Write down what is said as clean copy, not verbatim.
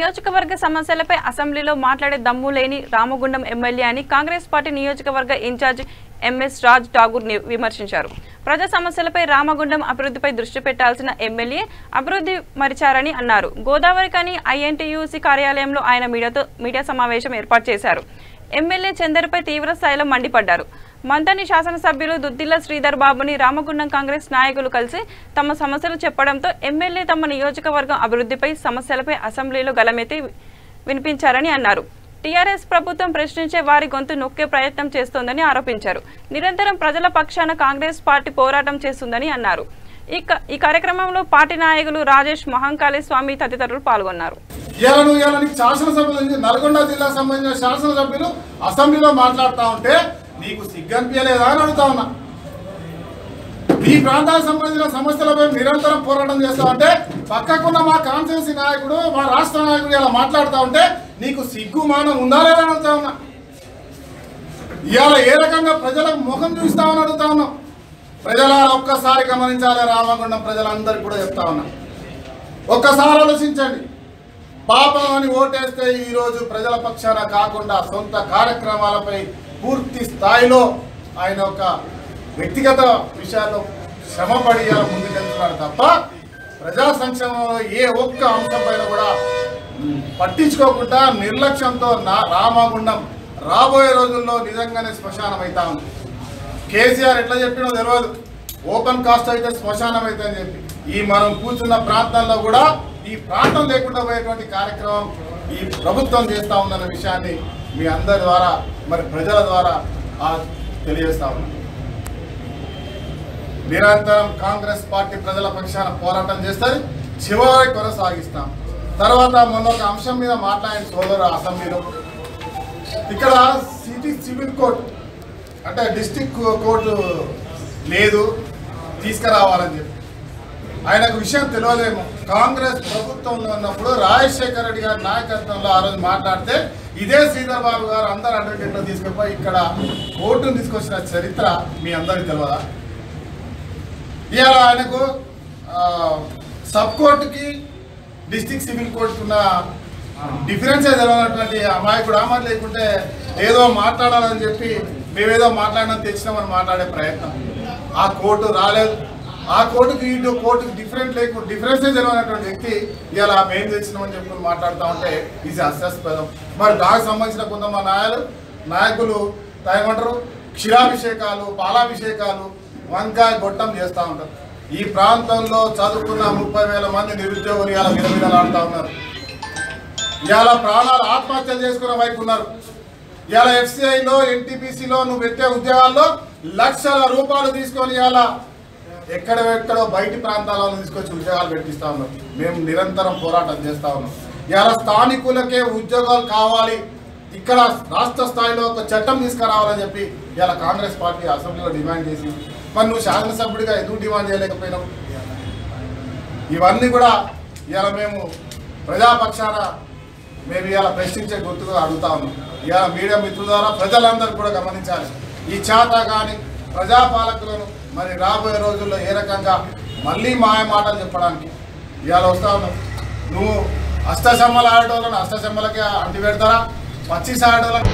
నియోజకవర్గ సమస్యలపై అసెంబ్లీలో మాట్లాడే దమ్ము లేని రామగుండం ఎమ్మెల్యే అని కాంగ్రెస్ పార్టీ నియోజకవర్గ ఇన్ఛార్జ్ ఎంఎస్ రాజ్ ఠాగూర్ విమర్శించారు. ప్రజా సమస్యలపై రామగుండం అభివృద్ధిపై దృష్టి పెట్టాల్సిన ఎమ్మెల్యే అభివృద్ధి మరిచారని అన్నారు. గోదావరి కని ఐఎన్టీయూసీ కార్యాలయంలో ఆయన మీడియా సమావేశం ఏర్పాటు చేశారు. ఎమ్మెల్యే చందర్పై తీవ్ర స్థాయిలో మండిపడ్డారు. మంతని శాసనసభ్యులు దుద్దిల్ల శ్రీధర్ బాబుని రామగుండం కాంగ్రెస్ నాయకులు కలిసి తమ సమస్యలు చెప్పడంతో ఎమ్మెల్యే తమ నియోజకవర్గం అభివృద్ధిపై సమస్యలపై అసెంబ్లీలో గలమెత్తి వినిపించారని అన్నారు. టీఆర్ఎస్ ప్రభుత్వం ప్రశ్నించే వారి గొంతు నొక్కే ప్రయత్నం చేస్తోందని ఆరోపించారు. నిరంతరం ప్రజల పక్షాన కాంగ్రెస్ పార్టీ పోరాటం చేస్తుందని అన్నారు. ఈ కార్యక్రమంలో పార్టీ నాయకులు రాజేష్ మహంకాళి స్వామి తదితరులు పాల్గొన్నారు. నల్గొండ జిల్లాకు సంబంధించిన శాసనసభ్యులు అసెంబ్లీలో మాట్లాడుతూ ఉంటే నీకు సిగ్గనిపించలేదా అని అడుగుతా ఉన్నా. ఈ ప్రాంతానికి సంబంధించిన సమస్యలపై నిరంతరం పోరాటం చేస్తా ఉంటే పక్కకున్న మా కాన్స్టిట్యూన్సీ నాయకుడు మా రాష్ట్ర నాయకుడు ఇలా మాట్లాడుతూ ఉంటే నీకు సిగ్గు మానం ఉందా లేదా అని అడుగుతా ఉన్నా. ఇవాళ ఏ రకంగా ప్రజలకు ముఖం చూస్తామని అడుగుతా ఉన్నాం. ప్రజల ఒక్కసారి గమనించాలి. రామగుండం ప్రజలందరికీ కూడా చెప్తా ఉన్నా, ఒక్కసారి ఆలోచించండి. పాపం అని ఓటేస్తే ఈరోజు ప్రజల పక్షాన కాకుండా సొంత కార్యక్రమాలపై పూర్తి స్థాయిలో ఆయన ఒక వ్యక్తిగత విషయాల్లో శ్రమపడి ముందుకెళ్తున్నాడు తప్ప ప్రజా సంక్షేమంలో ఏ ఒక్క అంశం పైన కూడా పట్టించుకోకుండా నిర్లక్ష్యంతో రామగుండం రాబోయే రోజుల్లో నిజంగానే శ్మశానం అవుతా ఉంది. కేసీఆర్ ఎట్లా చెప్పినో తెలియదు, ఓపెన్ కాస్ట్ అయితే శ్మశానం అయితే అని చెప్పి ఈ మనం కూర్చున్న ప్రాంతాల్లో కూడా ఈ ప్రాంతం లేకుండా పోయేటువంటి కార్యక్రమం ఈ ప్రభుత్వం చేస్తూ ఉందన్న విషయాన్ని మీ అందరి ద్వారా మరి ప్రజల ద్వారా తెలియజేస్తా ఉన్నాం. నిరంతరం కాంగ్రెస్ పార్టీ ప్రజల పక్షాన పోరాటం చేస్తుంది, చివరి కొనసాగిస్తాం. తర్వాత మొన్న ఒక అంశం మీద మాట్లాడిన సోదరు అసెంబ్లీలో ఇక్కడ సిటీ సివిల్ కోర్టు అంటే డిస్టిక్ కోర్టు లేదు తీసుకురావాలని చెప్పి ఆయనకు విషయం తెలియలేము. కాంగ్రెస్ ప్రభుత్వంలో ఉన్నప్పుడు రాజశేఖర రెడ్డి గారి నాయకత్వంలో ఆ రోజు మాట్లాడితే ఇదే శ్రీధర్ బాబు గారు అందరు అడ్వకేట్లు తీసుకుపోయి ఇక్కడ కోర్టును తీసుకొచ్చిన చరిత్ర మీ అందరికీ తెలియదా? ఇవాళ ఆయనకు సబ్ కోర్టుకి డిస్టిక్ సివిల్ కోర్టుకున్న డిఫరెన్సే తెలియనటువంటి అమాయకుడు మరి లేకుంటే ఏదో మాట్లాడాలని చెప్పి మేమేదో మాట్లాడడం తెచ్చినామని మాట్లాడే ప్రయత్నం. ఆ కోర్టు రాలేదు. ఆ కోర్టుకి ఇటు కోర్టుకి డిఫరెన్సే తెలియనటువంటి వ్యక్తి ఇలా మేము తెచ్చినామని చెప్పి మాట్లాడుతూ ఉంటే ఇది హాస్యాస్పదం. మరి దానికి సంబంధించిన కొంతమంది నాయకులు ఏమంటారు క్షీరాభిషేకాలు పాలాభిషేకాలు వంకాయ గొట్టం చేస్తూ ఉంటారు. ఈ ప్రాంతంలో చదువుకున్న 30,000 మంది నిరుద్యోగులు ఇలా విలవిలలాడుతూ ఉన్నారు. ఇవాళ ప్రాణాలు ఆత్మహత్యలు చేసుకున్న వైపు ఉన్నారు. ఇవాళ ఎఫ్సిఐలో ఎన్టీపీసీలో నువ్వు పెట్టే ఉద్యోగాల్లో లక్షల రూపాయలు తీసుకొని ఇలా ఎక్కడెక్కడో బయటి ప్రాంతాలలో తీసుకొచ్చి ఉద్యోగాలు పెట్టిస్తా ఉన్నాం. మేము నిరంతరం పోరాటం చేస్తా ఉన్నాం. ఇలా స్థానికులకే ఉద్యోగాలు కావాలి, ఇక్కడ రాష్ట్ర స్థాయిలో ఒక చట్టం తీసుకురావాలని చెప్పి ఇలా కాంగ్రెస్ పార్టీ అసెంబ్లీలో డిమాండ్ చేసి మరి నువ్వు శాసనసభ్యుడిగా ఎందుకు డిమాండ్ చేయలేకపోయినావు? ఇవన్నీ కూడా ఇలా మేము ప్రజాపక్షాన మేము ఇలా ప్రశ్నించే గుర్తుగా అడుగుతా ఉన్నాం. ఇలా మీడియా మిత్రుల ద్వారా ప్రజలందరూ కూడా గమనించాలి. ఈ చేత కానీ ప్రజాపాలకులను మరి రాబోయే రోజుల్లో ఏ రకంగా మళ్ళీ మాయ మాటలు చెప్పడానికి ఇవాళ వస్తా ఉన్నావు. నువ్వు అష్టసమ్మలు ఆడేటోళ్ళను అష్టసమ్మలకి అంటి పెడతారా, పచ్చి ఆడేటోళ్ళకి